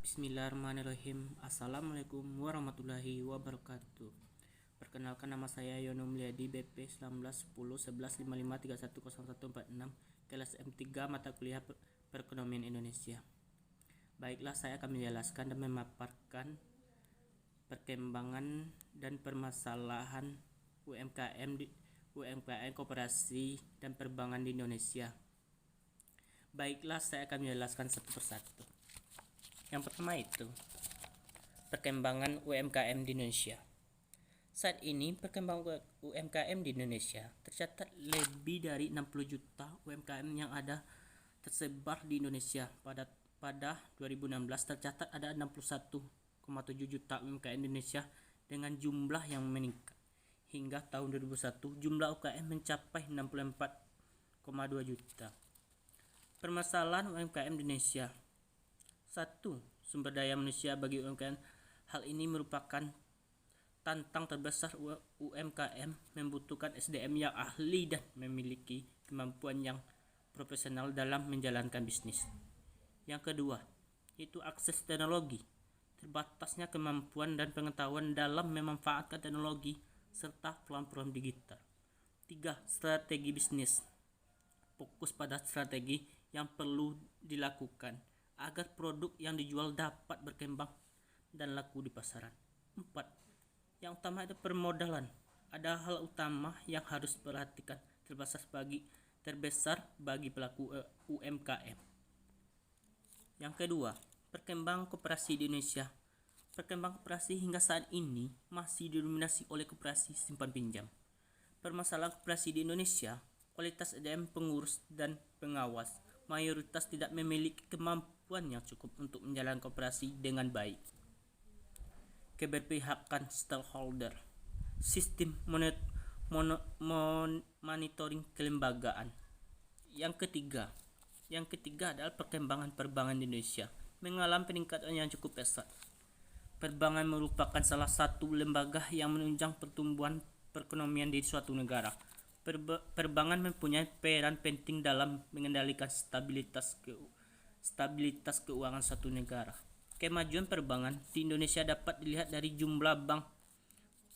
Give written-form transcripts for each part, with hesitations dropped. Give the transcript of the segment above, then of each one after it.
Bismillahirrahmanirrahim. Assalamualaikum warahmatullahi wabarakatuh. Perkenalkan, nama saya Yono Mulyadi, BP 19101155310146, kelas M3, mata kuliah Perekonomian Indonesia. Baiklah, saya akan menjelaskan dan memaparkan perkembangan dan permasalahan UMKM koperasi dan perbankan di Indonesia. Baiklah, saya akan menjelaskan satu persatu. Yang pertama itu perkembangan UMKM di Indonesia. Saat ini perkembangan UMKM di Indonesia tercatat lebih dari 60 juta UMKM yang ada tersebar di Indonesia. Pada 2016 tercatat ada 61,7 juta UMKM di Indonesia dengan jumlah yang meningkat. Hingga tahun 2021 jumlah UMKM mencapai 64,2 juta. Permasalahan UMKM di Indonesia. 1. Sumber daya manusia bagi UMKM. Hal ini merupakan tantang terbesar UMKM, membutuhkan SDM yang ahli dan memiliki kemampuan yang profesional dalam menjalankan bisnis. Yang kedua, yaitu akses teknologi. Terbatasnya kemampuan dan pengetahuan dalam memanfaatkan teknologi serta platform digital. 3. Strategi bisnis. Fokus pada strategi yang perlu dilakukan agar produk yang dijual dapat berkembang dan laku di pasaran. 4. Yang utama itu permodalan. Ada hal utama yang harus diperhatikan terbesar bagi pelaku UMKM. Yang kedua, perkembangan koperasi di Indonesia. Perkembangan koperasi hingga saat ini masih didominasi oleh koperasi simpan pinjam. Permasalahan koperasi di Indonesia, kualitas SDM pengurus dan pengawas mayoritas tidak memiliki kemampuan yang cukup untuk menjalankan koperasi dengan baik. Keberpihakan stakeholder. Sistem monitoring kelembagaan. Yang ketiga adalah perkembangan perbankan di Indonesia mengalami peningkatan yang cukup pesat. Perbankan merupakan salah satu lembaga yang menunjang pertumbuhan perekonomian di suatu negara. Perbankan mempunyai peran penting dalam mengendalikan stabilitas keuangan suatu negara. Kemajuan perbankan di Indonesia dapat dilihat dari jumlah bank,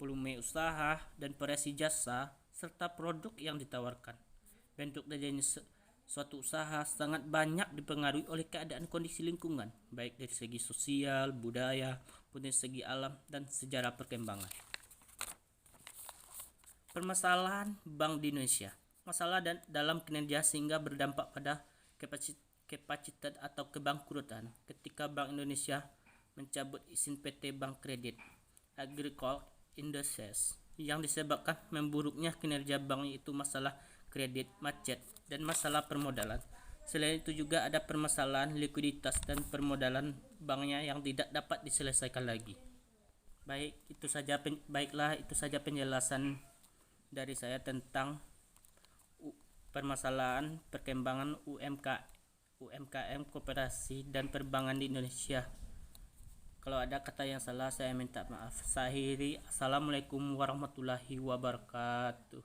volume usaha, dan variasi jasa serta produk yang ditawarkan. Bentuk terjadinya suatu usaha sangat banyak dipengaruhi oleh keadaan kondisi lingkungan, baik dari segi sosial, budaya, maupun dari segi alam dan sejarah perkembangan. Permasalahan bank di Indonesia. Masalah dalam kinerja sehingga berdampak pada kapasitas atau kebangkrutan ketika Bank Indonesia mencabut izin PT Bank Kredit Agricole Industries yang disebabkan memburuknya kinerja bank, yaitu masalah kredit macet dan masalah permodalan. Selain itu juga ada permasalahan likuiditas dan permodalan banknya yang tidak dapat diselesaikan lagi. Itu saja penjelasan dari saya tentang permasalahan perkembangan UMKM koperasi dan perbankan di Indonesia. Kalau ada kata yang salah saya minta maaf. Assalamualaikum warahmatullahi wabarakatuh.